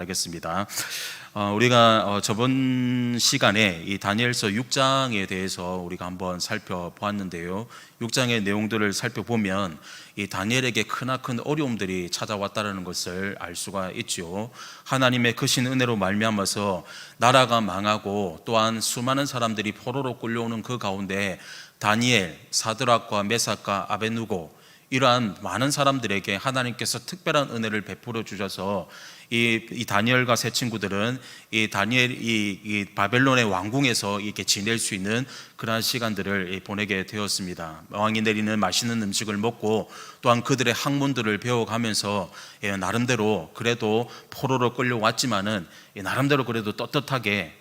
하겠습니다. 우리가 저번 시간에 이 다니엘서 6장에 대해서 우리가 한번 살펴보았는데요. 6장의 내용들을 살펴보면 이 다니엘에게 크나큰 어려움들이 찾아왔다는 것을 알 수가 있죠. 하나님의 크신 은혜로 말미암아서 나라가 망하고 또한 수많은 사람들이 포로로 끌려오는 그 가운데 다니엘, 사드락과 메삭과 아벳느고 이러한 많은 사람들에게 하나님께서 특별한 은혜를 베풀어 주셔서 이 다니엘과 세 친구들은 이 바벨론의 왕궁에서 이렇게 지낼 수 있는 그러한 시간들을 보내게 되었습니다. 왕이 내리는 맛있는 음식을 먹고 또한 그들의 학문들을 배워가면서 나름대로 그래도 포로로 끌려왔지만은 나름대로 그래도 떳떳하게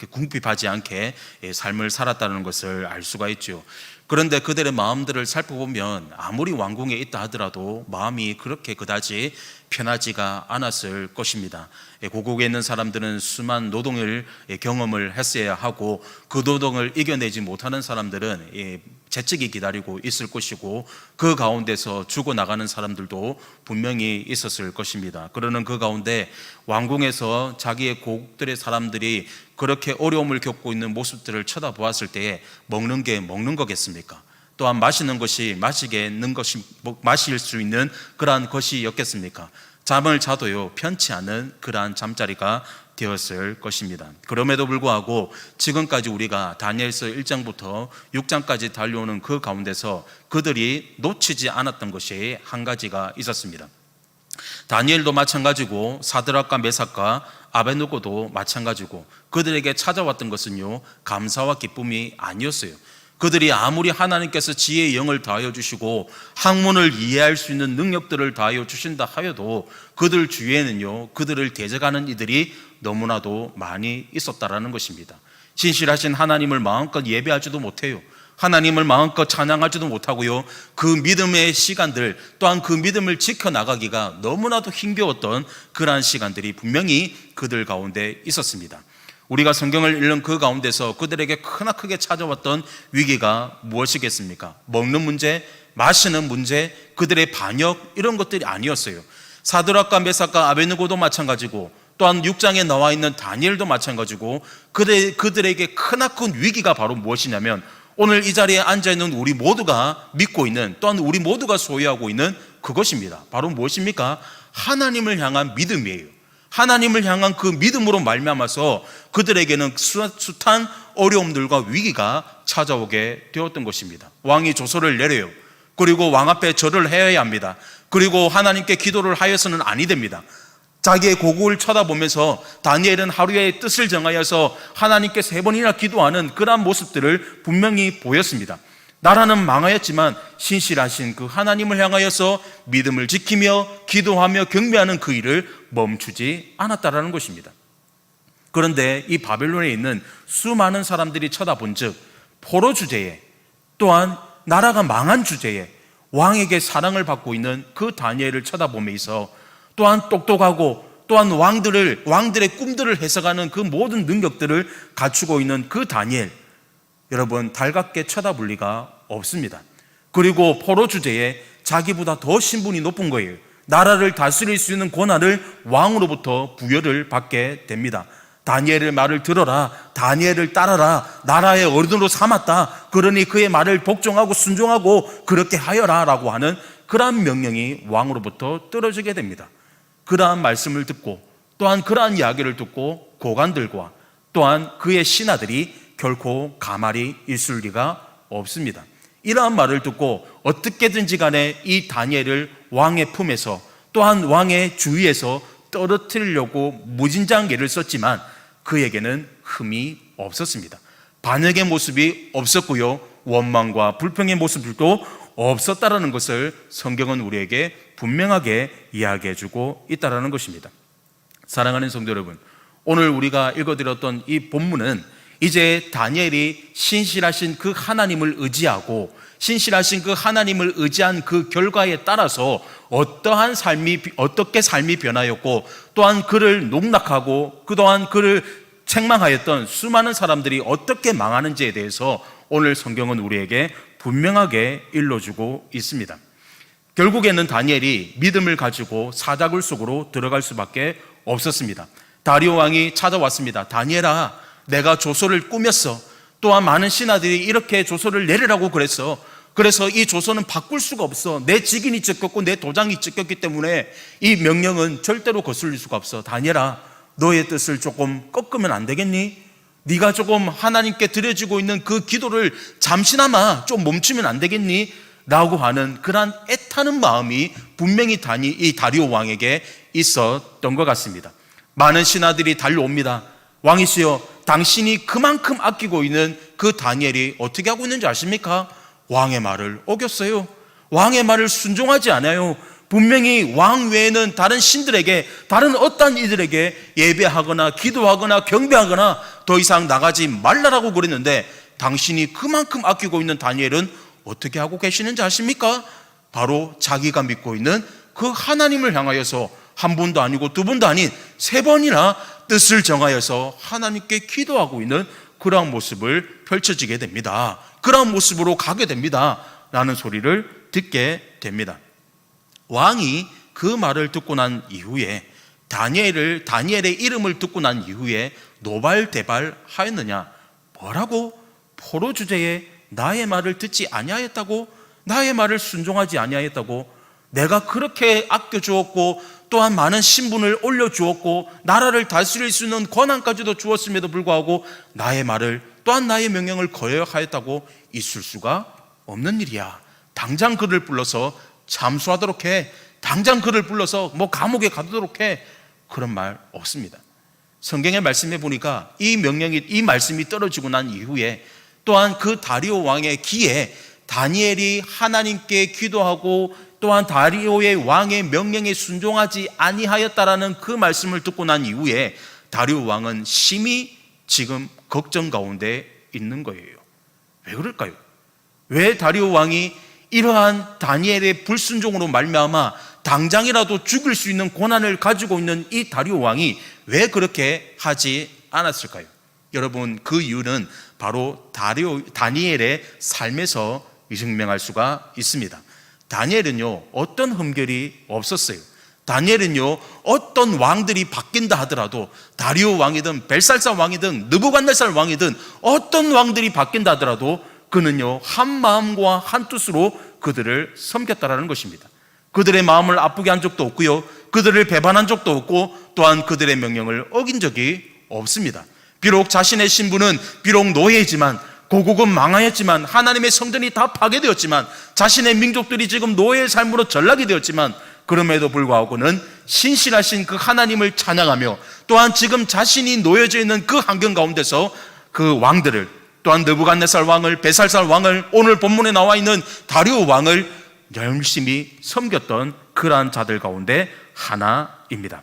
궁핍하지 않게 삶을 살았다는 것을 알 수가 있죠. 그런데 그들의 마음들을 살펴보면 아무리 왕궁에 있다 하더라도 마음이 그렇게 그다지 편하지가 않았을 것입니다. 고국에 있는 사람들은 수많은 노동을 경험을 했어야 하고 그 노동을 이겨내지 못하는 사람들은 재직이 기다리고 있을 것이고 그 가운데서 죽어나가는 사람들도 분명히 있었을 것입니다. 그러는 그 가운데 왕궁에서 자기의 고국들의 사람들이 그렇게 어려움을 겪고 있는 모습들을 쳐다보았을 때에 먹는 게 먹는 거겠습니까? 또한 마시는 것이 마실 수 있는 그러한 것이었겠습니까? 잠을 자도요 편치 않은 그러한 잠자리가 되었을 것입니다. 그럼에도 불구하고 지금까지 우리가 다니엘서 1장부터 6장까지 달려오는 그 가운데서 그들이 놓치지 않았던 것이 한 가지가 있었습니다. 다니엘도 마찬가지고 사드락과 메삭과 아벳느고도 마찬가지고 그들에게 찾아왔던 것은요 감사와 기쁨이 아니었어요. 그들이 아무리 하나님께서 지혜의 영을 더하여 주시고 학문을 이해할 수 있는 능력들을 더하여 주신다 하여도 그들 주위에는요 그들을 대적하는 이들이 너무나도 많이 있었다라는 것입니다. 신실하신 하나님을 마음껏 예배하지도 못해요. 하나님을 마음껏 찬양하지도 못하고요 그 믿음의 시간들 또한 그 믿음을 지켜나가기가 너무나도 힘겨웠던 그러한 시간들이 분명히 그들 가운데 있었습니다. 우리가 성경을 읽는 그 가운데서 그들에게 크나크게 찾아왔던 위기가 무엇이겠습니까? 먹는 문제, 마시는 문제, 그들의 반역 이런 것들이 아니었어요. 사드락과 메삭과 아벳느고도 마찬가지고 또한 6장에 나와 있는 다니엘도 마찬가지고 그들에게 크나큰 위기가 바로 무엇이냐면 오늘 이 자리에 앉아있는 우리 모두가 믿고 있는 또한 우리 모두가 소유하고 있는 그것입니다. 바로 무엇입니까? 하나님을 향한 믿음이에요. 하나님을 향한 그 믿음으로 말미암아서 그들에게는 숱한 어려움들과 위기가 찾아오게 되었던 것입니다. 왕이 조서를 내려요. 그리고 왕 앞에 절을 해야 합니다. 그리고 하나님께 기도를 하여서는 아니 됩니다. 자기의 고국을 쳐다보면서 다니엘은 하루에 뜻을 정하여서 하나님께 3번이나 기도하는 그러한 모습들을 분명히 보였습니다. 나라는 망하였지만 신실하신 그 하나님을 향하여서 믿음을 지키며 기도하며 경배하는 그 일을 멈추지 않았다라는 것입니다. 그런데 이 바벨론에 있는 수많은 사람들이 쳐다본 즉 포로 주제에 또한 나라가 망한 주제에 왕에게 사랑을 받고 있는 그 다니엘을 쳐다보면서 또한 똑똑하고 또한 왕들의 꿈들을 해석하는 그 모든 능력들을 갖추고 있는 그 다니엘, 여러분 달갑게 쳐다볼 리가 없습니다. 그리고 포로 주제에 자기보다 더 신분이 높은 거예요. 나라를 다스릴 수 있는 권한을 왕으로부터 부여를 받게 됩니다. 다니엘의 말을 들어라, 다니엘을 따라라, 나라의 어른으로 삼았다, 그러니 그의 말을 복종하고 순종하고 그렇게 하여라 라고 하는 그러한 명령이 왕으로부터 떨어지게 됩니다. 그러한 말씀을 듣고 또한 그러한 이야기를 듣고 고관들과 또한 그의 신하들이 결코 가만히 있을 리가 없습니다. 이러한 말을 듣고 어떻게든지 간에 이 다니엘을 왕의 품에서 또한 왕의 주위에서 떨어뜨리려고 무진장계를 썼지만 그에게는 흠이 없었습니다. 반역의 모습이 없었고요 원망과 불평의 모습들도 없었다라는 것을 성경은 우리에게 분명하게 이야기해주고 있다라는 것입니다. 사랑하는 성도 여러분, 오늘 우리가 읽어드렸던 이 본문은 이제 다니엘이 신실하신 그 하나님을 의지하고 신실하신 그 하나님을 의지한 그 결과에 따라서 어떻게 삶이 변하였고 또한 그를 농락하고 그동안 그를 책망하였던 수많은 사람들이 어떻게 망하는지에 대해서 오늘 성경은 우리에게 분명하게 일러주고 있습니다. 결국에는 다니엘이 믿음을 가지고 사자굴 속으로 들어갈 수밖에 없었습니다. 다리오 왕이 찾아왔습니다. 다니엘아, 내가 조서를 꾸몄어. 또한 많은 신하들이 이렇게 조서를 내리라고 그랬어. 그래서 이 조서는 바꿀 수가 없어. 내 직인이 찍혔고 내 도장이 찍혔기 때문에 이 명령은 절대로 거슬릴 수가 없어. 다니엘아, 너의 뜻을 조금 꺾으면 안 되겠니? 네가 조금 하나님께 드려지고 있는 그 기도를 잠시나마 좀 멈추면 안 되겠니? 라고 하는 그러한 애타는 마음이 분명히 이 다리오 왕에게 있었던 것 같습니다. 많은 신하들이 달려옵니다. 왕이시여, 당신이 그만큼 아끼고 있는 그 다니엘이 어떻게 하고 있는지 아십니까? 왕의 말을 어겼어요. 왕의 말을 순종하지 않아요. 분명히 왕 외에는 다른 신들에게, 다른 어떤 이들에게 예배하거나 기도하거나 경배하거나 더 이상 나가지 말라라고 그랬는데, 당신이 그만큼 아끼고 있는 다니엘은 어떻게 하고 계시는지 아십니까? 바로 자기가 믿고 있는 그 하나님을 향하여서 한 번도 아니고 두 번도 아닌 세 번이나 뜻을 정하여서 하나님께 기도하고 있는 그러한 모습을 펼쳐지게 됩니다. 그러한 모습으로 가게 됩니다. 라는 소리를 듣게 됩니다. 왕이 그 말을 듣고 난 이후에 다니엘의 이름을 듣고 난 이후에 노발대발하였느냐? 뭐라고? 포로 주제에 나의 말을 듣지 아니하였다고? 나의 말을 순종하지 아니하였다고? 내가 그렇게 아껴주었고 또한 많은 신분을 올려주었고 나라를 다스릴 수 있는 권한까지도 주었음에도 불구하고 나의 말을, 또한 나의 명령을 거역하였다고? 있을 수가 없는 일이야. 당장 그를 불러서 참수하도록 해. 당장 그를 불러서 감옥에 가두도록 해. 그런 말 없습니다. 성경의 말씀에 보니까 이 말씀이 떨어지고 난 이후에 또한 그 다리오 왕의 귀에 다니엘이 하나님께 기도하고 또한 다리오의 왕의 명령에 순종하지 아니하였다라는 그 말씀을 듣고 난 이후에 다리오 왕은 심히 지금 걱정 가운데 있는 거예요. 왜 그럴까요? 왜 다리오 왕이 이러한 다니엘의 불순종으로 말미암아 당장이라도 죽일 수 있는 권한을 가지고 있는 이 다리오 왕이 왜 그렇게 하지 않았을까요? 여러분, 그 이유는 바로 다니엘의 삶에서 증명할 수가 있습니다. 다니엘은요, 어떤 흠결이 없었어요. 다니엘은요, 어떤 왕들이 바뀐다 하더라도, 다리오 왕이든 벨살살 왕이든 느부갓네살 왕이든 어떤 왕들이 바뀐다 하더라도 그는요, 한 마음과 한 뜻으로 그들을 섬겼다라는 것입니다. 그들의 마음을 아프게 한 적도 없고요, 그들을 배반한 적도 없고, 또한 그들의 명령을 어긴 적이 없습니다. 비록 자신의 신분은 비록 노예이지만, 고국은 망하였지만, 하나님의 성전이 다 파괴되었지만, 자신의 민족들이 지금 노예의 삶으로 전락이 되었지만, 그럼에도 불구하고 그는 신실하신 그 하나님을 찬양하며, 또한 지금 자신이 놓여져 있는 그 환경 가운데서 그 왕들을, 또한 느부갓네살 왕을, 벨살살 왕을, 오늘 본문에 나와 있는 다리오 왕을 열심히 섬겼던 그러한 자들 가운데 하나입니다.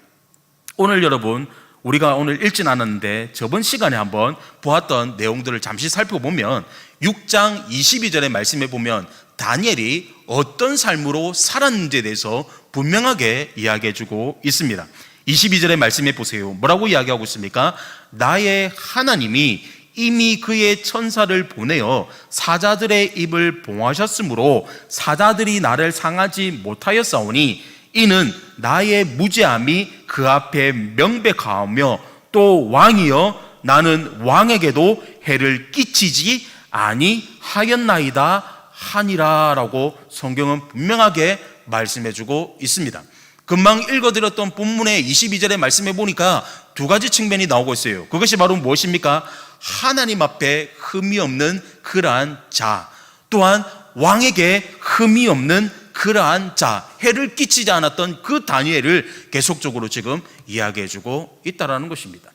오늘 여러분, 우리가 오늘 읽진 않았는데 저번 시간에 한번 보았던 내용들을 잠시 살펴보면 6장 22절의 말씀에 보면 다니엘이 어떤 삶으로 살았는지에 대해서 분명하게 이야기해주고 있습니다. 22절의 말씀에 보세요. 뭐라고 이야기하고 있습니까? 나의 하나님이 이미 그의 천사를 보내어 사자들의 입을 봉하셨으므로 사자들이 나를 상하지 못하였사오니 이는 나의 무죄함이 그 앞에 명백하며 또 왕이여 나는 왕에게도 해를 끼치지 아니하였나이다 하니라라고 성경은 분명하게 말씀해주고 있습니다. 금방 읽어드렸던 본문의 22절의 말씀해 보니까 두 가지 측면이 나오고 있어요. 그것이 바로 무엇입니까? 하나님 앞에 흠이 없는 그러한 자, 또한 왕에게 흠이 없는 그러한 자, 해를 끼치지 않았던 그 다니엘을 계속적으로 지금 이야기해주고 있다는 것입니다.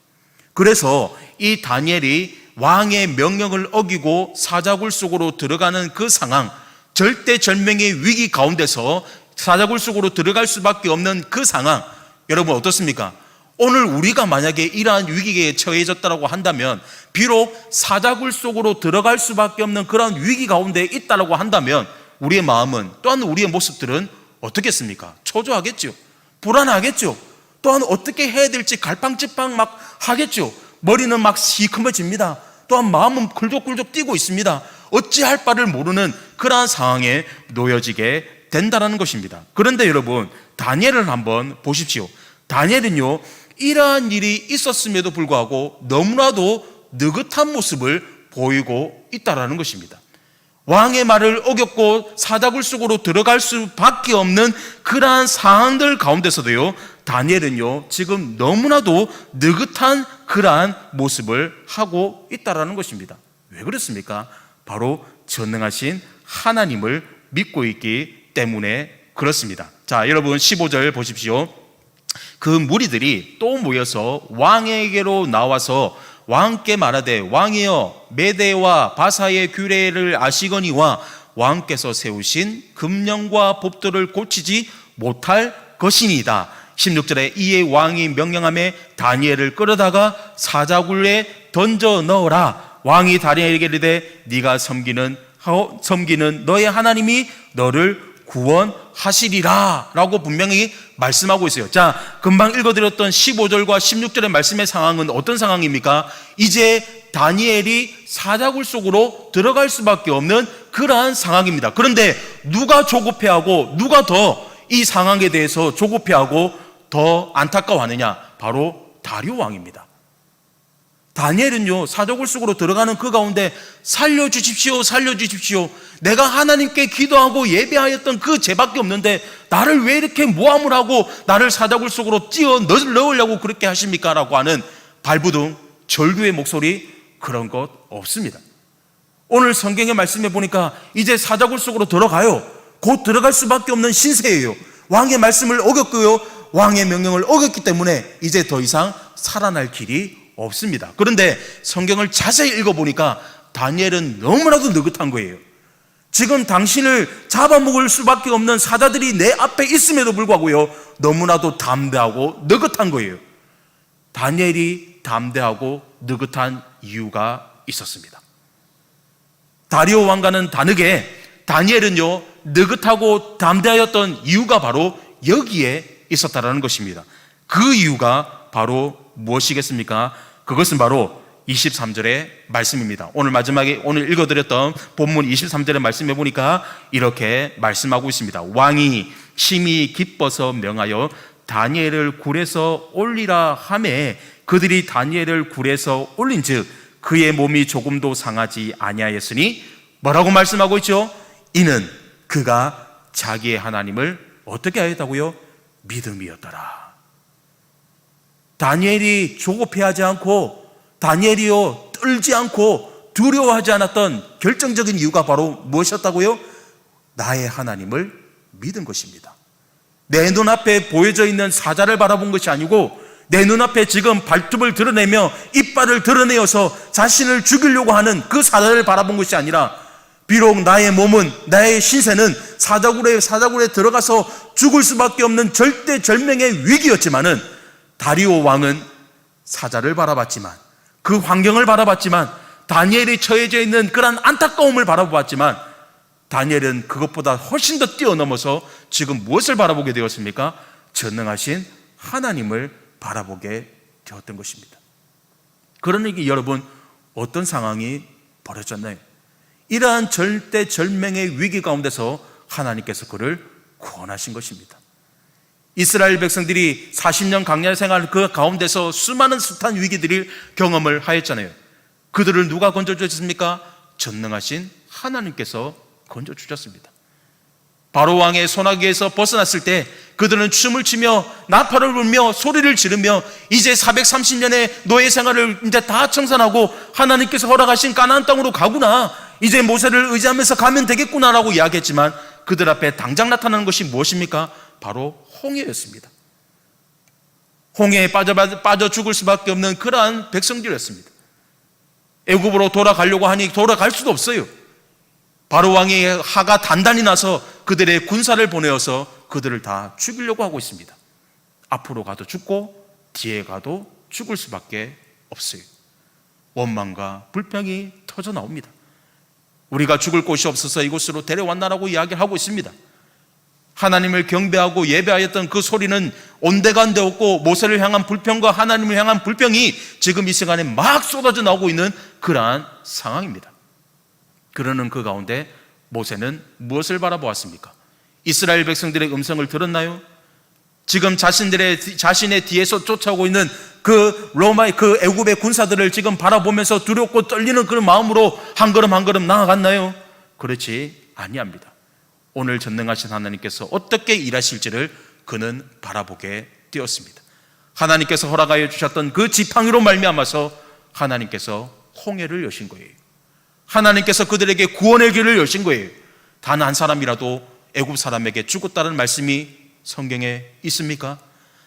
그래서 이 다니엘이 왕의 명령을 어기고 사자굴 속으로 들어가는 그 상황, 절대절명의 위기 가운데서 사자굴 속으로 들어갈 수밖에 없는 그 상황, 여러분 어떻습니까? 오늘 우리가 만약에 이러한 위기에 처해졌다고 한다면, 비록 사자굴 속으로 들어갈 수밖에 없는 그런 위기 가운데 있다고 한다면 우리의 마음은, 또한 우리의 모습들은 어떻겠습니까? 초조하겠죠. 불안하겠죠. 또한 어떻게 해야 될지 갈팡질팡 막 하겠죠. 머리는 막 시커매집니다. 또한 마음은 굴족굴족 뛰고 있습니다. 어찌할 바를 모르는 그러한 상황에 놓여지게 된다는 것입니다. 그런데 여러분, 다니엘을 한번 보십시오. 다니엘은요, 이러한 일이 있었음에도 불구하고 너무나도 느긋한 모습을 보이고 있다라는 것입니다. 왕의 말을 어겼고 사다굴 속으로 들어갈 수밖에 없는 그러한 상황들 가운데서도요, 다니엘은요 지금 너무나도 느긋한 그러한 모습을 하고 있다라는 것입니다. 왜 그렇습니까? 바로 전능하신 하나님을 믿고 있기 때문에 그렇습니다. 자, 여러분 15절 보십시오. 그 무리들이 또 모여서 왕에게로 나와서 왕께 말하되, 왕이여 메대와 바사의 규례를 아시거니와 왕께서 세우신 금령과 법도를 고치지 못할 것이니이다. 16절에 이에 왕이 명령하며 다니엘을 끌어다가 사자굴에 던져 넣어라. 왕이 다니엘에게 이르되 네가 섬기는 너의 하나님이 너를 구원하시리라 라고 분명히 말씀하고 있어요. 자, 금방 읽어드렸던 15절과 16절의 말씀의 상황은 어떤 상황입니까? 이제 다니엘이 사자굴 속으로 들어갈 수밖에 없는 그러한 상황입니다. 그런데 누가 조급해하고 누가 더 이 상황에 대해서 조급해하고 더 안타까워하느냐? 바로 다리오 왕입니다. 다니엘은요 사자굴 속으로 들어가는 그 가운데 살려주십시오, 살려주십시오. 내가 하나님께 기도하고 예배하였던 그 죄밖에 없는데 나를 왜 이렇게 모함을 하고 나를 사자굴 속으로 찌어 넣으려고 그렇게 하십니까? 라고 하는 발부둥 절규의 목소리, 그런 것 없습니다. 오늘 성경의 말씀에 보니까 이제 사자굴 속으로 들어가요. 곧 들어갈 수밖에 없는 신세예요. 왕의 말씀을 어겼고요, 왕의 명령을 어겼기 때문에 이제 더 이상 살아날 길이 없습니다. 그런데 성경을 자세히 읽어보니까 다니엘은 너무나도 느긋한 거예요. 지금 당신을 잡아먹을 수밖에 없는 사자들이 내 앞에 있음에도 불구하고요, 너무나도 담대하고 느긋한 거예요. 다니엘이 담대하고 느긋한 이유가 있었습니다. 다리오 왕과는 다르게 다니엘은요 느긋하고 담대하였던 이유가 바로 여기에 있었다라는 것입니다. 그 이유가 바로 무엇이겠습니까? 그것은 바로 23절의 말씀입니다. 오늘 마지막에 오늘 읽어드렸던 본문 23절의 말씀에 보니까 이렇게 말씀하고 있습니다. 왕이 심히 기뻐서 명하여 다니엘을 굴에서 올리라 하매 그들이 다니엘을 굴에서 올린즉 그의 몸이 조금도 상하지 아니하였으니 뭐라고 말씀하고 있죠? 이는 그가 자기의 하나님을 어떻게 하였다고요? 믿음이었더라. 다니엘이 조급해하지 않고 다니엘이요 떨지 않고 두려워하지 않았던 결정적인 이유가 바로 무엇이었다고요? 나의 하나님을 믿은 것입니다. 내 눈앞에 보여져 있는 사자를 바라본 것이 아니고 내 눈앞에 지금 발톱을 드러내며 이빨을 드러내어서 자신을 죽이려고 하는 그 사자를 바라본 것이 아니라, 비록 나의 몸은, 나의 신세는 사자굴에 들어가서 죽을 수밖에 없는 절대절명의 위기였지만은 다리오 왕은 사자를 바라봤지만, 그 환경을 바라봤지만, 다니엘이 처해져 있는 그런 안타까움을 바라보았지만, 다니엘은 그것보다 훨씬 더 뛰어넘어서 지금 무엇을 바라보게 되었습니까? 전능하신 하나님을 바라보게 되었던 것입니다. 그러니 여러분, 어떤 상황이 벌어졌나요? 이러한 절대절명의 위기 가운데서 하나님께서 그를 구원하신 것입니다. 이스라엘 백성들이 40년 광야 생활 그 가운데서 수많은 숱한 위기들을 경험을 하였잖아요. 그들을 누가 건져주셨습니까? 전능하신 하나님께서 건져주셨습니다. 바로 왕의 손아귀에서 벗어났을 때 그들은 춤을 추며 나팔을 불며 소리를 지르며 이제 430년의 노예 생활을 이제 다 청산하고 하나님께서 허락하신 가나안 땅으로 가구나, 이제 모세를 의지하면서 가면 되겠구나라고 이야기했지만 그들 앞에 당장 나타나는 것이 무엇입니까? 바로 홍해였습니다. 홍해에 빠져 죽을 수밖에 없는 그러한 백성들이었습니다. 애굽으로 돌아가려고 하니 돌아갈 수도 없어요. 바로 왕의 하가 단단히 나서 그들의 군사를 보내어서 그들을 다 죽이려고 하고 있습니다. 앞으로 가도 죽고 뒤에 가도 죽을 수밖에 없어요. 원망과 불평이 터져 나옵니다. 우리가 죽을 곳이 없어서 이곳으로 데려왔나라고 이야기를 하고 있습니다. 하나님을 경배하고 예배하였던 그 소리는 온데간데 없고 모세를 향한 불평과 하나님을 향한 불평이 지금 이 시간에 막 쏟아져 나오고 있는 그러한 상황입니다. 그러는 그 가운데 모세는 무엇을 바라보았습니까? 이스라엘 백성들의 음성을 들었나요? 지금 자신의 뒤에서 쫓아오고 있는 그 로마의 그 애굽의 군사들을 지금 바라보면서 두렵고 떨리는 그런 마음으로 한 걸음 한 걸음 나아갔나요? 그렇지 아니합니다. 오늘 전능하신 하나님께서 어떻게 일하실지를 그는 바라보게 되었습니다. 하나님께서 허락하여 주셨던 그 지팡이로 말미암아서 하나님께서 홍해를 여신 거예요. 하나님께서 그들에게 구원의 길을 여신 거예요. 단 한 사람이라도 애굽 사람에게 죽었다는 말씀이 성경에 있습니까?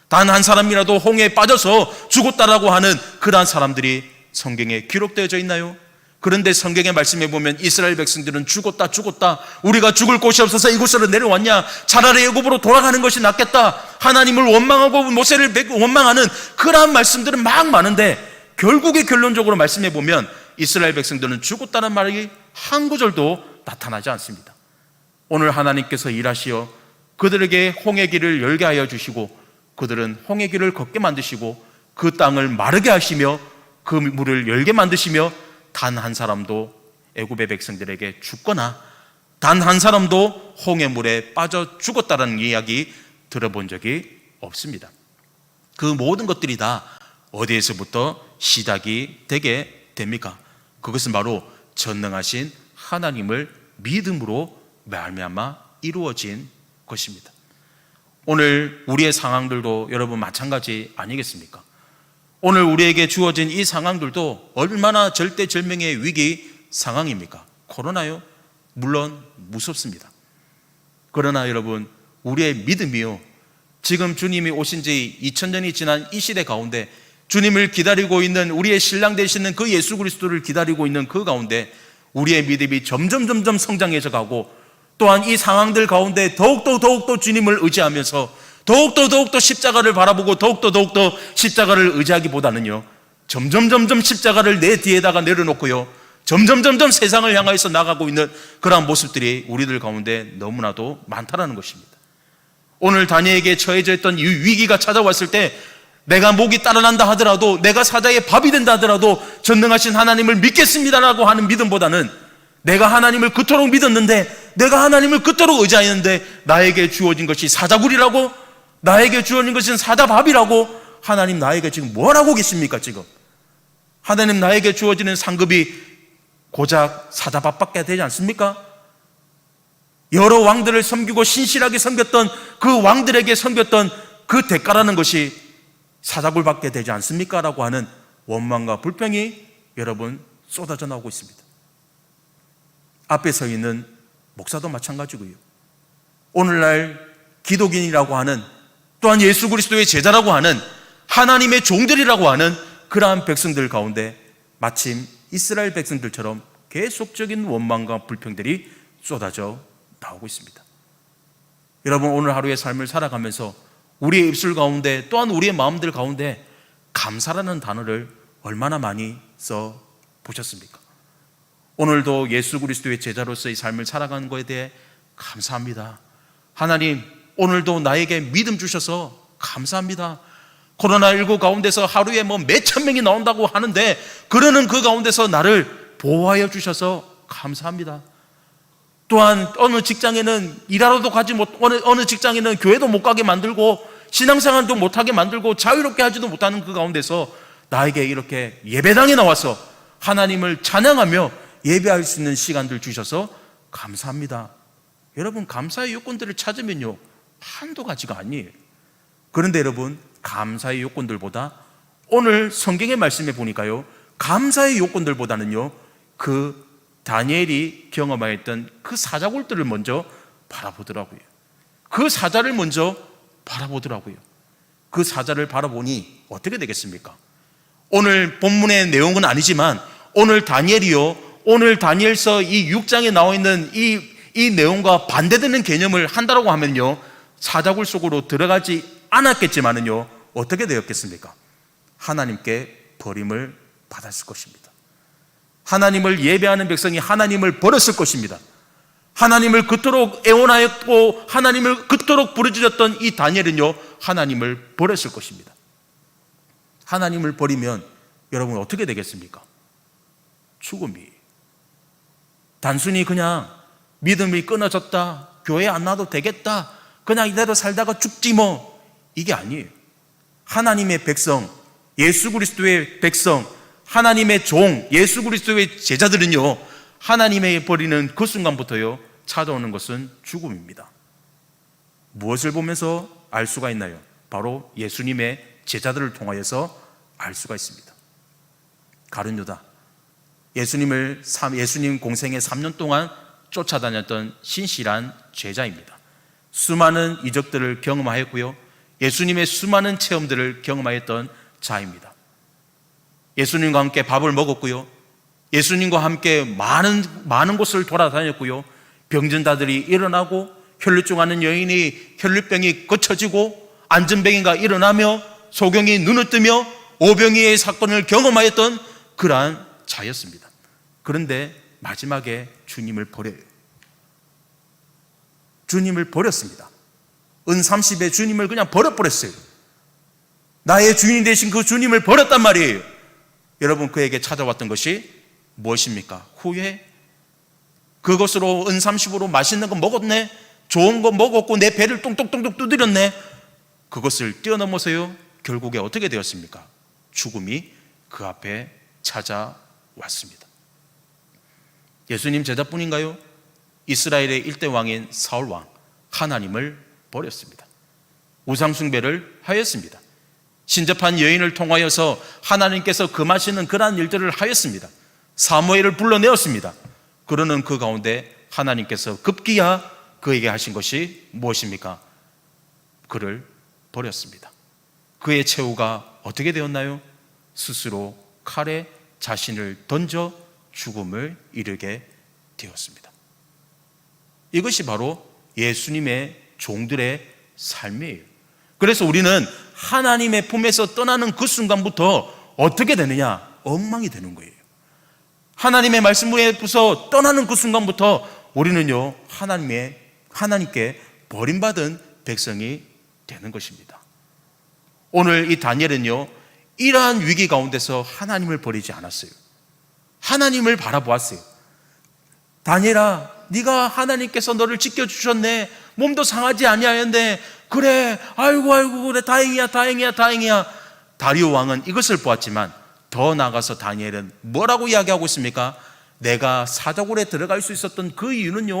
단 한 사람이라도 홍해에 빠져서 죽었다라고 하는 그러한 사람들이 성경에 기록되어져 있나요? 그런데 성경의 말씀에 보면 이스라엘 백성들은 죽었다 우리가 죽을 곳이 없어서 이곳으로 내려왔냐, 차라리 애굽으로 돌아가는 것이 낫겠다, 하나님을 원망하고 모세를 원망하는 그러한 말씀들은 막 많은데 결국에 결론적으로 말씀해 보면 이스라엘 백성들은 죽었다는 말이 한 구절도 나타나지 않습니다. 오늘 하나님께서 일하시어 그들에게 홍해 길을 열게 하여 주시고 그들은 홍해 길을 걷게 만드시고 그 땅을 마르게 하시며 그 물을 열게 만드시며 단 한 사람도 애굽의 백성들에게 죽거나 단 한 사람도 홍해물에 빠져 죽었다는 이야기 들어본 적이 없습니다. 그 모든 것들이 다 어디에서부터 시작이 되게 됩니까? 그것은 바로 전능하신 하나님을 믿음으로 말미암아 이루어진 것입니다. 오늘 우리의 상황들도 여러분 마찬가지 아니겠습니까? 오늘 우리에게 주어진 이 상황들도 얼마나 절대절명의 위기 상황입니까? 코로나요? 물론 무섭습니다. 그러나 여러분, 우리의 믿음이요, 지금 주님이 오신 지 2000년이 지난 이 시대 가운데 주님을 기다리고 있는, 우리의 신랑 되시는 그 예수 그리스도를 기다리고 있는 그 가운데 우리의 믿음이 점점 성장해져 가고, 또한 이 상황들 가운데 더욱더 주님을 의지하면서 더욱더 십자가를 바라보고 더욱더 십자가를 의지하기보다는요, 점점 십자가를 내 뒤에다가 내려놓고요, 점점 세상을 향해서 나가고 있는 그러한 모습들이 우리들 가운데 너무나도 많다라는 것입니다. 오늘 다니엘에게 처해져 있던 이 위기가 찾아왔을 때 내가 목이 따라난다 하더라도, 내가 사자의 밥이 된다 하더라도 전능하신 하나님을 믿겠습니다라고 하는 믿음보다는, 내가 하나님을 그토록 믿었는데, 내가 하나님을 그토록 의지하였는데 나에게 주어진 것이 사자굴이라고, 나에게 주어진 것은 사자밥이라고, 하나님 나에게 지금 뭘 하고 계십니까? 지금 하나님 나에게 주어지는 상급이 고작 사자밥밖에 되지 않습니까? 여러 왕들을 섬기고 신실하게 섬겼던 그 왕들에게 섬겼던 그 대가라는 것이 사자굴밖에 되지 않습니까? 라고 하는 원망과 불평이 여러분 쏟아져 나오고 있습니다. 앞에 서 있는 목사도 마찬가지고요, 오늘날 기독인이라고 하는, 또한 예수 그리스도의 제자라고 하는, 하나님의 종들이라고 하는 그러한 백성들 가운데 마침 이스라엘 백성들처럼 계속적인 원망과 불평들이 쏟아져 나오고 있습니다. 여러분, 오늘 하루의 삶을 살아가면서 우리의 입술 가운데, 또한 우리의 마음들 가운데 감사라는 단어를 얼마나 많이 써 보셨습니까? 오늘도 예수 그리스도의 제자로서의 삶을 살아가는 것에 대해 감사합니다. 하나님, 오늘도 나에게 믿음 주셔서 감사합니다. 코로나19 가운데서 하루에 몇천 명이 나온다고 하는데 그러는 그 가운데서 나를 보호하여 주셔서 감사합니다. 또한 어느 직장에는 일하러도 가지 못, 어느 직장에는 교회도 못 가게 만들고 신앙생활도 못하게 만들고 자유롭게 하지도 못하는 그 가운데서 나에게 이렇게 예배당에 나와서 하나님을 찬양하며 예배할 수 있는 시간들 주셔서 감사합니다. 여러분, 감사의 요건들을 찾으면요, 한두 가지가 아니에요. 그런데 여러분, 감사의 요건들보다 오늘 성경의 말씀에 보니까요, 감사의 요건들보다는요, 그 다니엘이 경험하였던 그 사자굴들을 먼저 바라보더라고요. 그 사자를 먼저 바라보더라고요. 그 사자를 바라보니 어떻게 되겠습니까? 오늘 본문의 내용은 아니지만 오늘 다니엘이요, 오늘 다니엘서 이 6장에 나와 있는 이 내용과 반대되는 개념을 한다라고 하면요, 사자굴 속으로 들어가지 않았겠지만은요, 어떻게 되었겠습니까? 하나님께 버림을 받았을 것입니다. 하나님을 예배하는 백성이 하나님을 버렸을 것입니다. 하나님을 그토록 애원하였고 하나님을 그토록 부르짖었던 이 다니엘은요, 하나님을 버렸을 것입니다. 하나님을 버리면 여러분 어떻게 되겠습니까? 죽음이. 단순히 그냥 믿음이 끊어졌다, 교회 안 나도 되겠다, 그냥 이대로 살다가 죽지 뭐, 이게 아니에요. 하나님의 백성, 예수 그리스도의 백성, 하나님의 종, 예수 그리스도의 제자들은요, 하나님의 버리는 그 순간부터요, 찾아오는 것은 죽음입니다. 무엇을 보면서 알 수가 있나요? 바로 예수님의 제자들을 통하여서 알 수가 있습니다. 가룟 유다, 예수님 공생의 3년 동안 쫓아다녔던 신실한 제자입니다. 수많은 이적들을 경험하였고요, 예수님의 수많은 체험들을 경험하였던 자입니다. 예수님과 함께 밥을 먹었고요, 예수님과 함께 많은 곳을 돌아다녔고요, 병진자들이 일어나고 혈루증하는 여인이 혈루병이 고쳐지고 안전병이가 일어나며 소경이 눈을 뜨며 오병이의 사건을 경험하였던 그러한 자였습니다. 그런데 마지막에 주님을 버려요. 주님을 버렸습니다. 은30에 주님을 그냥 버려버렸어요. 나의 주인이 되신 그 주님을 버렸단 말이에요. 여러분, 그에게 찾아왔던 것이 무엇입니까? 후회? 그것으로 은30으로 맛있는 거 먹었네, 좋은 거 먹었고 내 배를 똥똥똥똥 두드렸네. 그것을 뛰어넘어서요, 결국에 어떻게 되었습니까? 죽음이 그 앞에 찾아왔습니다. 예수님 제자뿐인가요? 이스라엘의 1대 왕인 사울 왕, 하나님을 버렸습니다. 우상숭배를 하였습니다. 신접한 여인을 통하여서 하나님께서 금하시는 그러한 일들을 하였습니다. 사무엘을 불러내었습니다. 그러는 그 가운데 하나님께서 급기야 그에게 하신 것이 무엇입니까? 그를 버렸습니다. 그의 최후가 어떻게 되었나요? 스스로 칼에 자신을 던져 죽음을 이르게 되었습니다. 이것이 바로 예수님의 종들의 삶이에요. 그래서 우리는 하나님의 품에서 떠나는 그 순간부터 어떻게 되느냐? 엉망이 되는 거예요. 하나님의 말씀에서 떠나는 그 순간부터 우리는요, 하나님께 버림받은 백성이 되는 것입니다. 오늘 이 다니엘은요, 이러한 위기 가운데서 하나님을 버리지 않았어요. 하나님을 바라보았어요. 다니엘아, 네가 하나님께서 너를 지켜주셨네, 몸도 상하지 아니하였네, 그래, 아이고 그래, 다행이야. 다리오 왕은 이것을 보았지만 더 나아가서 다니엘은 뭐라고 이야기하고 있습니까? 내가 사자굴에 들어갈 수 있었던 그 이유는요,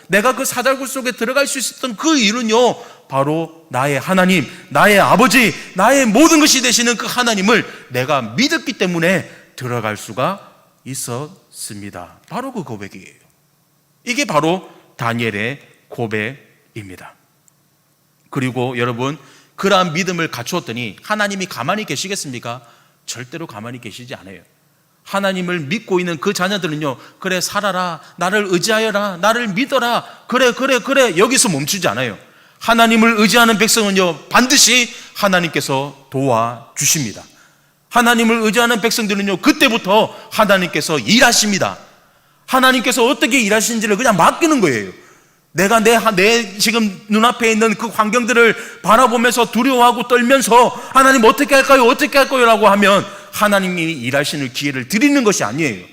내가 그 사자굴 속에 들어갈 수 있었던 그 이유는요, 바로 나의 하나님, 나의 아버지, 나의 모든 것이 되시는 그 하나님을 내가 믿었기 때문에 들어갈 수가 있었습니다. 바로 그 고백이에요. 이게 바로 다니엘의 고백입니다. 그리고 여러분, 그러한 믿음을 갖추었더니 하나님이 가만히 계시겠습니까? 절대로 가만히 계시지 않아요. 하나님을 믿고 있는 그 자녀들은요, 그래 살아라, 나를 의지하여라, 나를 믿어라, 그래 여기서 멈추지 않아요. 하나님을 의지하는 백성은요, 반드시 하나님께서 도와주십니다. 하나님을 의지하는 백성들은요, 그때부터 하나님께서 일하십니다. 하나님께서 어떻게 일하시는지를 그냥 맡기는 거예요. 내가 내 지금 눈앞에 있는 그 환경들을 바라보면서 두려워하고 떨면서 하나님 어떻게 할까요 라고 하면 하나님이 일하시는 기회를 드리는 것이 아니에요.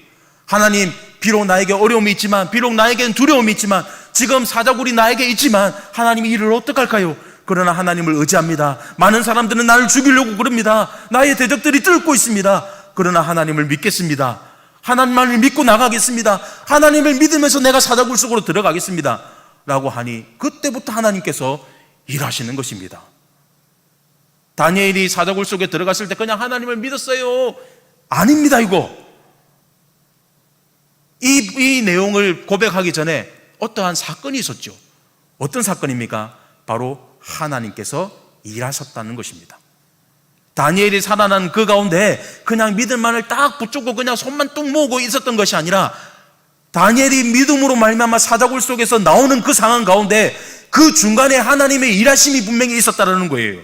하나님, 비록 나에게 어려움이 있지만, 비록 나에게는 두려움이 있지만, 지금 사자굴이 나에게 있지만 하나님이 일을 어떡할까요? 그러나 하나님을 의지합니다. 많은 사람들은 나를 죽이려고 그럽니다. 나의 대적들이 뚫고 있습니다. 그러나 하나님을 믿겠습니다. 하나님만을 믿고 나가겠습니다. 하나님을 믿으면서 내가 사자굴 속으로 들어가겠습니다 라고 하니 그때부터 하나님께서 일하시는 것입니다. 다니엘이 사자굴 속에 들어갔을 때 그냥 하나님을 믿었어요? 아닙니다. 이 내용을 고백하기 전에 어떠한 사건이 있었죠. 어떤 사건입니까? 바로 하나님께서 일하셨다는 것입니다. 다니엘이 살아난 그 가운데 그냥 믿음만을 딱 붙잡고 그냥 손만 뚝 모으고 있었던 것이 아니라, 다니엘이 믿음으로 말미암아 사자굴 속에서 나오는 그 상황 가운데 그 중간에 하나님의 일하심이 분명히 있었다는 거예요.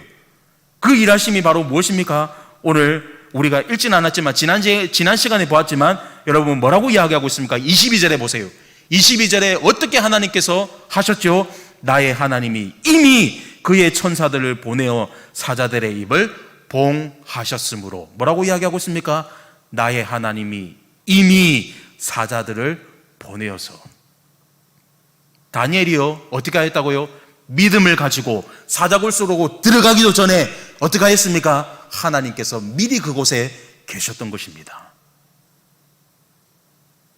그 일하심이 바로 무엇입니까? 오늘 우리가 읽진 않았지만 지난 시간에 보았지만 여러분 뭐라고 이야기하고 있습니까? 22절에 보세요. 22절에 어떻게 하나님께서 하셨죠? 나의 하나님이 이미 그의 천사들을 보내어 사자들의 입을 봉하셨으므로. 뭐라고 이야기하고 있습니까? 나의 하나님이 이미 사자들을 보내어서. 다니엘이요, 어떻게 하였다고요? 믿음을 가지고 사자굴 속으로 들어가기도 전에 어떻게 했습니까? 하나님께서 미리 그곳에 계셨던 것입니다.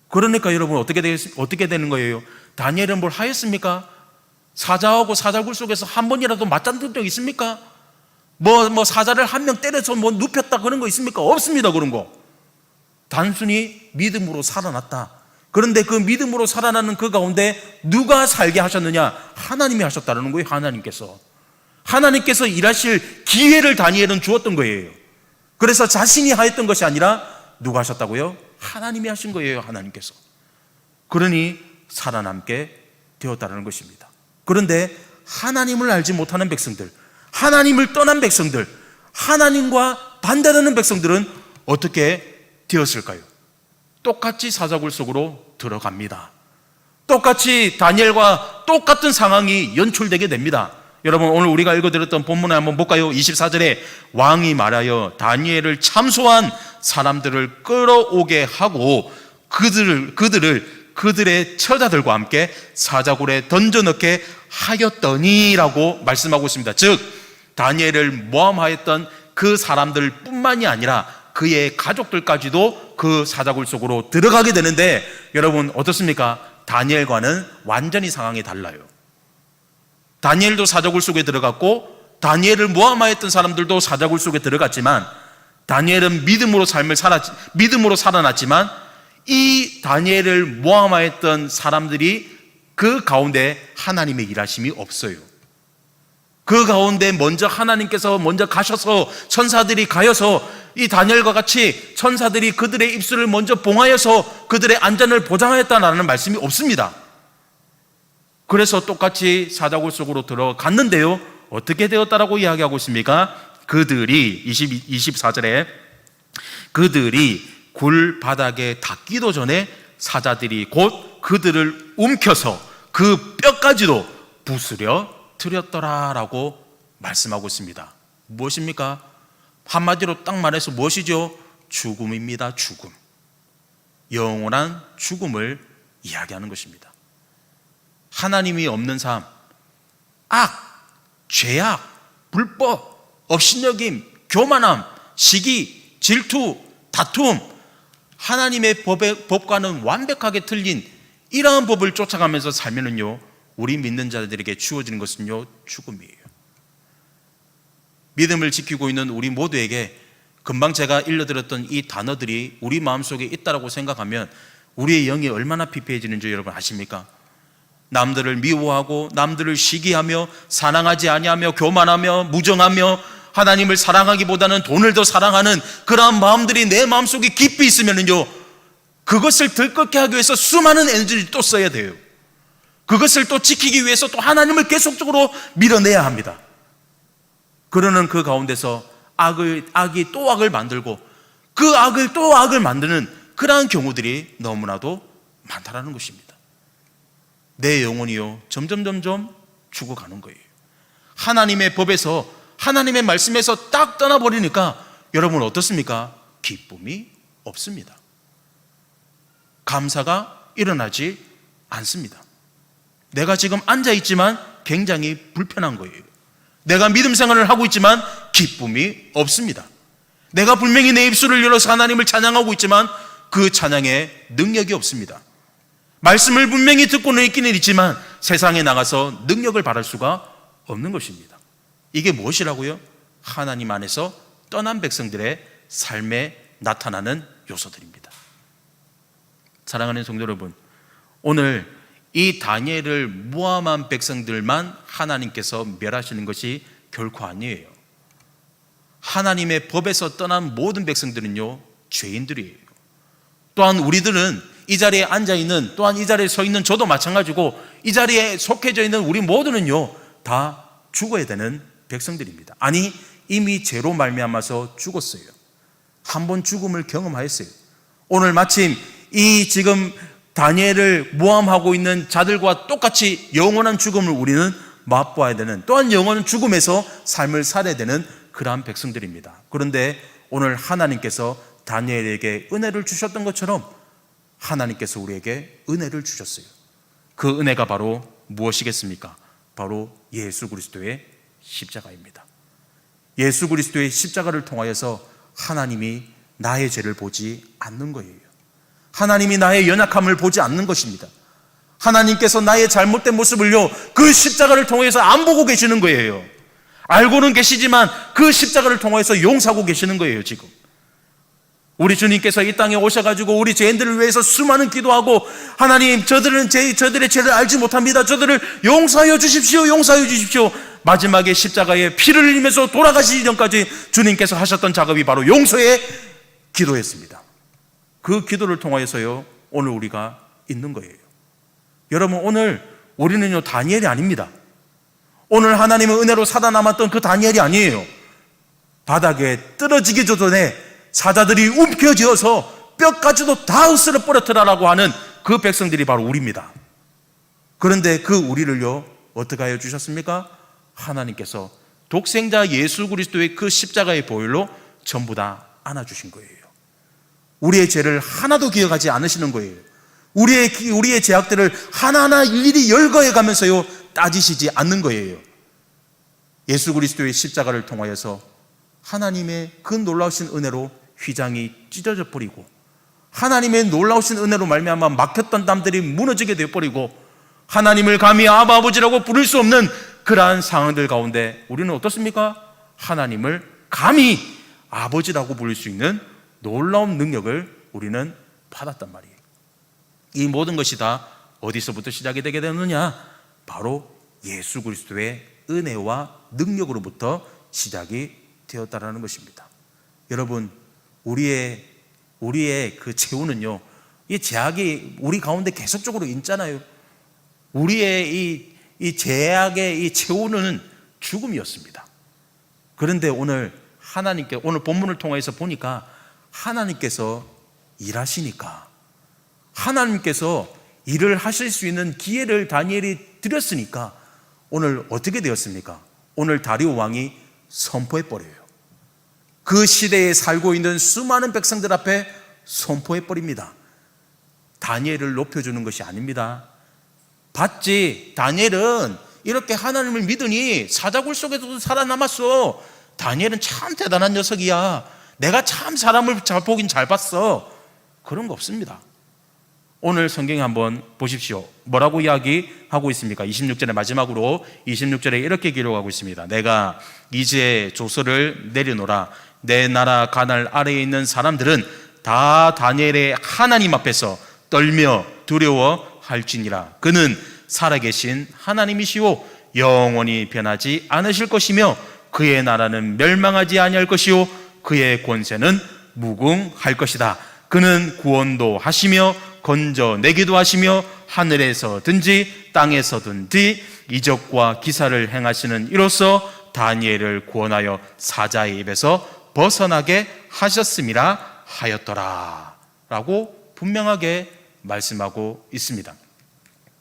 그러니까 여러분 어떻게 되는 거예요? 다니엘은 뭘 하였습니까? 사자하고 사자굴 속에서 한 번이라도 맞잡은 적 있습니까? 사자를 한 명 때려서 눕혔다 그런 거 있습니까? 없습니다. 그런 거. 단순히 믿음으로 살아났다. 그런데 그 믿음으로 살아나는 그 가운데 누가 살게 하셨느냐? 하나님이 하셨다는 거예요. 하나님께서 일하실 기회를 다니엘은 주었던 거예요. 그래서 자신이 하였던 것이 아니라 누가 하셨다고요? 하나님이 하신 거예요. 하나님께서. 그러니 살아남게 되었다는 것입니다. 그런데 하나님을 알지 못하는 백성들, 하나님을 떠난 백성들, 하나님과 반대되는 백성들은 어떻게 되었을까요? 똑같이 사자굴 속으로 들어갑니다. 똑같이 다니엘과 똑같은 상황이 연출되게 됩니다. 여러분, 오늘 우리가 읽어드렸던 본문에 한번 볼까요? 24절에 왕이 말하여 다니엘을 참소한 사람들을 끌어오게 하고 그들의 처자들과 함께 사자굴에 던져넣게 하였더니라고 말씀하고 있습니다. 즉 다니엘을 모함하였던 그 사람들 뿐만이 아니라 그의 가족들까지도 그 사자굴 속으로 들어가게 되는데, 여러분 어떻습니까? 다니엘과는 완전히 상황이 달라요. 다니엘도 사자굴 속에 들어갔고 다니엘을 모함하였던 사람들도 사자굴 속에 들어갔지만, 다니엘은 믿음으로 살아났지만 이 다니엘을 모함하였던 사람들이 그 가운데 하나님의 일하심이 없어요. 그 가운데 하나님께서 먼저 가셔서 천사들이 가여서 이 다니엘과 같이 천사들이 그들의 입술을 먼저 봉하여서 그들의 안전을 보장하였다는 말씀이 없습니다. 그래서 똑같이 사자굴 속으로 들어갔는데요, 어떻게 되었다라고 이야기하고 있습니까? 그들이 24절에 그들이 굴 바닥에 닿기도 전에 사자들이 곧 그들을 움켜서 그 뼈까지도 부수려 드렸더라라고 말씀하고 있습니다. 무엇입니까? 한마디로 딱 말해서 무엇이죠? 죽음입니다. 죽음. 영원한 죽음을 이야기하는 것입니다. 하나님이 없는 삶, 악, 죄악, 불법, 업신여김, 교만함, 시기, 질투, 다툼, 하나님의 법과는 완벽하게 틀린 이러한 법을 쫓아가면서 살면은요, 우리 믿는 자들에게 주어지는 것은요, 죽음이에요. 믿음을 지키고 있는 우리 모두에게 금방 제가 일러드렸던 이 단어들이 우리 마음속에 있다라고 생각하면 우리의 영이 얼마나 피폐해지는지 여러분 아십니까? 남들을 미워하고 남들을 시기하며 사랑하지 아니하며 교만하며 무정하며 하나님을 사랑하기보다는 돈을 더 사랑하는 그러한 마음들이 내 마음속에 깊이 있으면요, 그것을 들끓게 하기 위해서 수많은 에너지를 또 써야 돼요. 그것을 또 지키기 위해서 또 하나님을 계속적으로 밀어내야 합니다. 그러는 그 가운데서 악이 또 악을 만들고 그 악을 또 악을 만드는 그러한 경우들이 너무나도 많다라는 것입니다. 내 영혼이요, 점점 죽어가는 거예요. 하나님의 법에서, 하나님의 말씀에서 딱 떠나버리니까 여러분 어떻습니까? 기쁨이 없습니다. 감사가 일어나지 않습니다. 내가 지금 앉아있지만 굉장히 불편한 거예요. 내가 믿음 생활을 하고 있지만 기쁨이 없습니다. 내가 분명히 내 입술을 열어서 하나님을 찬양하고 있지만 그 찬양에 능력이 없습니다. 말씀을 분명히 듣고는 있기는 있지만 세상에 나가서 능력을 발할 수가 없는 것입니다. 이게 무엇이라고요? 하나님 안에서 떠난 백성들의 삶에 나타나는 요소들입니다. 사랑하는 성도 여러분, 오늘 이 다니엘을 모함한 백성들만 하나님께서 멸하시는 것이 결코 아니에요. 하나님의 법에서 떠난 모든 백성들은요, 죄인들이에요. 또한 우리들은 이 자리에 앉아있는, 또한 이 자리에 서 있는 저도 마찬가지고 이 자리에 속해져 있는 우리 모두는요, 다 죽어야 되는 백성들입니다. 아니, 이미 죄로 말미암아서 죽었어요. 한번 죽음을 경험하였어요. 오늘 마침 이 지금 다니엘을 모함하고 있는 자들과 똑같이 영원한 죽음을 우리는 맛보아야 되는, 또한 영원한 죽음에서 삶을 살아야 되는 그러한 백성들입니다. 그런데 오늘 하나님께서 다니엘에게 은혜를 주셨던 것처럼 하나님께서 우리에게 은혜를 주셨어요. 그 은혜가 바로 무엇이겠습니까? 바로 예수 그리스도의 십자가입니다. 예수 그리스도의 십자가를 통하여서 하나님이 나의 죄를 보지 않는 거예요. 하나님이 나의 연약함을 보지 않는 것입니다. 하나님께서 나의 잘못된 모습을요, 그 십자가를 통해서 안 보고 계시는 거예요. 알고는 계시지만 그 십자가를 통해서 용서하고 계시는 거예요. 지금 우리 주님께서 이 땅에 오셔가지고 우리 죄인들을 위해서 수많은 기도하고, 하나님, 저들의 죄를 알지 못합니다. 저들을 용서하여 주십시오. 용서하여 주십시오. 마지막에 십자가에 피를 흘리면서 돌아가시기 전까지 주님께서 하셨던 작업이 바로 용서의 기도였습니다. 그 기도를 통하여서요, 오늘 우리가 있는 거예요. 여러분, 오늘 우리는요, 다니엘이 아닙니다. 오늘 하나님의 은혜로 살아남았던 그 다니엘이 아니에요. 바닥에 떨어지기 전에 사자들이 움켜쥐어서 뼈까지도 다 으스러 버려뜨라라고 하는 그 백성들이 바로 우리입니다. 그런데 그 우리를요, 어떻게 하여 주셨습니까? 하나님께서 독생자 예수 그리스도의 그 십자가의 보혈로 전부 다 안아주신 거예요. 우리의 죄를 하나도 기억하지 않으시는 거예요. 우리의 죄악들을 하나하나 일일이 열거해 가면서요, 따지시지 않는 거예요. 예수 그리스도의 십자가를 통하여서 하나님의 그 놀라우신 은혜로 휘장이 찢어져 버리고, 하나님의 놀라우신 은혜로 말미암아 막혔던 담들이 무너지게 되어버리고, 하나님을 감히 아바 아버지라고 부를 수 없는 그러한 상황들 가운데 우리는 어떻습니까? 하나님을 감히 아버지라고 부를 수 있는 놀라운 능력을 우리는 받았단 말이에요. 이 모든 것이 다 어디서부터 시작이 되게 되느냐? 바로 예수 그리스도의 은혜와 능력으로부터 시작이 되었다라는 것입니다. 여러분, 우리의 그 최후는요, 이 죄악이 우리 가운데 계속적으로 있잖아요. 우리의 이 죄악의 이 최후는 죽음이었습니다. 그런데 오늘 오늘 본문을 통해서 보니까 하나님께서 일하시니까, 하나님께서 일을 하실 수 있는 기회를 다니엘이 드렸으니까 오늘 어떻게 되었습니까? 오늘 다리오 왕이 선포해버려요. 그 시대에 살고 있는 수많은 백성들 앞에 선포해버립니다. 다니엘을 높여주는 것이 아닙니다. 봤지? 다니엘은 이렇게 하나님을 믿으니 사자굴 속에서도 살아남았어. 다니엘은 참 대단한 녀석이야. 내가 참 사람을 잘 보긴 잘 봤어. 그런 거 없습니다. 오늘 성경에 한번 보십시오. 뭐라고 이야기하고 있습니까? 26절의 마지막으로 26절에 이렇게 기록하고 있습니다. 내가 이제 조서를 내려놓으라. 내 나라 가날 아래에 있는 사람들은 다 다니엘의 하나님 앞에서 떨며 두려워할지니라. 그는 살아계신 하나님이시오 영원히 변하지 않으실 것이며 그의 나라는 멸망하지 아니할 것이요 그의 권세는 무궁할 것이다. 그는 구원도 하시며 건져내기도 하시며 하늘에서든지 땅에서든지 이적과 기사를 행하시는 이로써 다니엘을 구원하여 사자의 입에서 벗어나게 하셨음이라 하였더라 라고 분명하게 말씀하고 있습니다.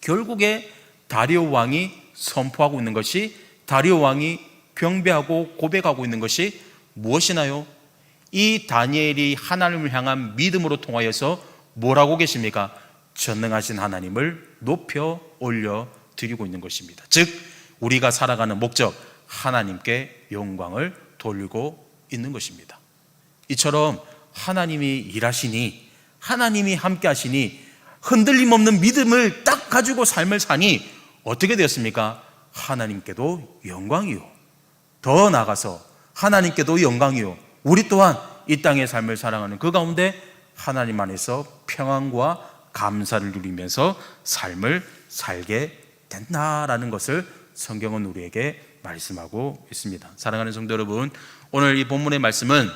결국에 다리오 왕이 선포하고 있는 것이, 다리오 왕이 경배하고 고백하고 있는 것이 무엇이나요? 이 다니엘이 하나님을 향한 믿음으로 통하여서 뭐라고 계십니까? 전능하신 하나님을 높여 올려 드리고 있는 것입니다. 즉 우리가 살아가는 목적, 하나님께 영광을 돌리고 있는 것입니다. 이처럼 하나님이 일하시니, 하나님이 함께 하시니, 흔들림 없는 믿음을 딱 가지고 삶을 사니 어떻게 되었습니까? 하나님께도 영광이요, 더 나아가서 하나님께도 영광이요, 우리 또한 이 땅의 삶을 살아가는 그 가운데 하나님 안에서 평안과 감사를 누리면서 삶을 살게 된다라는 것을 성경은 우리에게 말씀하고 있습니다. 사랑하는 성도 여러분, 오늘 이 본문의 말씀은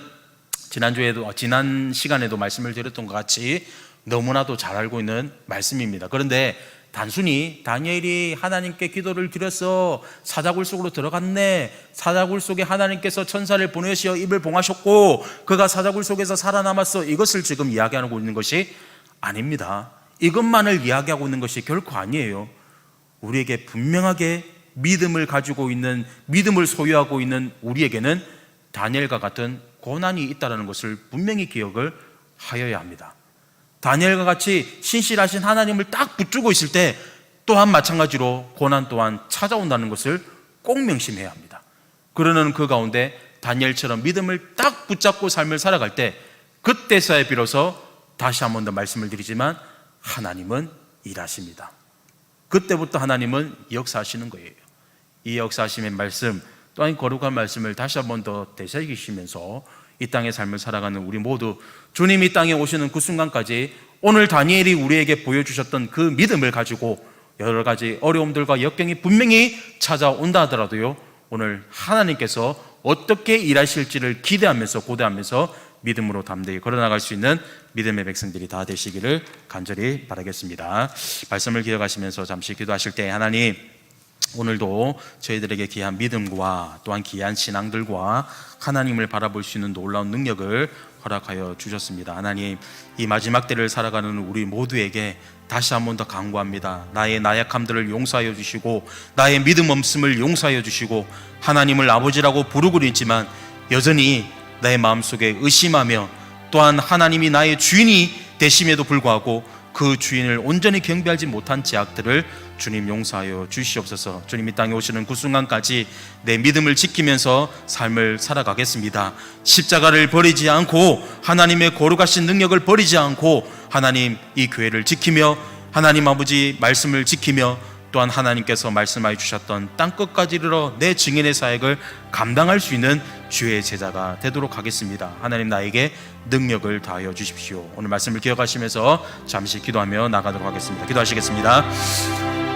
지난 시간에도 말씀을 드렸던 것 같이 너무나도 잘 알고 있는 말씀입니다. 그런데 단순히 다니엘이 하나님께 기도를 드려서 사자굴 속으로 들어갔네, 사자굴 속에 하나님께서 천사를 보내시어 입을 봉하셨고 그가 사자굴 속에서 살아남았어, 이것을 지금 이야기하고 있는 것이 아닙니다. 이것만을 이야기하고 있는 것이 결코 아니에요. 우리에게 분명하게 믿음을 가지고 있는, 믿음을 소유하고 있는 우리에게는 다니엘과 같은 고난이 있다는 것을 분명히 기억을 하여야 합니다. 다니엘과 같이 신실하신 하나님을 딱 붙들고 있을 때 또한 마찬가지로 고난 또한 찾아온다는 것을 꼭 명심해야 합니다. 그러는 그 가운데 다니엘처럼 믿음을 딱 붙잡고 삶을 살아갈 때 그때서야 비로소 다시 한 번 더 말씀을 드리지만 하나님은 일하십니다. 그때부터 하나님은 역사하시는 거예요. 이 역사하심의 말씀 또한 거룩한 말씀을 다시 한 번 더 되새기시면서 이 땅의 삶을 살아가는 우리 모두 주님이 이 땅에 오시는 그 순간까지 오늘 다니엘이 우리에게 보여주셨던 그 믿음을 가지고 여러 가지 어려움들과 역경이 분명히 찾아온다 하더라도요, 오늘 하나님께서 어떻게 일하실지를 기대하면서 고대하면서 믿음으로 담대히 걸어나갈 수 있는 믿음의 백성들이 다 되시기를 간절히 바라겠습니다. 말씀을 기억하시면서 잠시 기도하실 때 하나님, 오늘도 저희들에게 귀한 믿음과 또한 귀한 신앙들과 하나님을 바라볼 수 있는 놀라운 능력을 허락하여 주셨습니다. 하나님, 이 마지막 때를 살아가는 우리 모두에게 다시 한 번 더 간구합니다. 나의 나약함들을 용서하여 주시고 나의 믿음 없음을 용서하여 주시고 하나님을 아버지라고 부르고 있지만 여전히 나의 마음속에 의심하며 또한 하나님이 나의 주인이 되심에도 불구하고 그 주인을 온전히 경배하지 못한 죄악들을 주님 용서하여 주시옵소서. 주님 이 땅에 오시는 그 순간까지 내 믿음을 지키면서 삶을 살아가겠습니다. 십자가를 버리지 않고 하나님의 거룩하신 능력을 버리지 않고 하나님 이 교회를 지키며 하나님 아버지 말씀을 지키며 또한 하나님께서 말씀하여 주셨던 땅끝까지 이르러 내 증인의 사역을 감당할 수 있는 주의 제자가 되도록 하겠습니다. 하나님 나에게 능력을 다하여 주십시오. 오늘 말씀을 기억하시면서 잠시 기도하며 나가도록 하겠습니다. 기도하시겠습니다.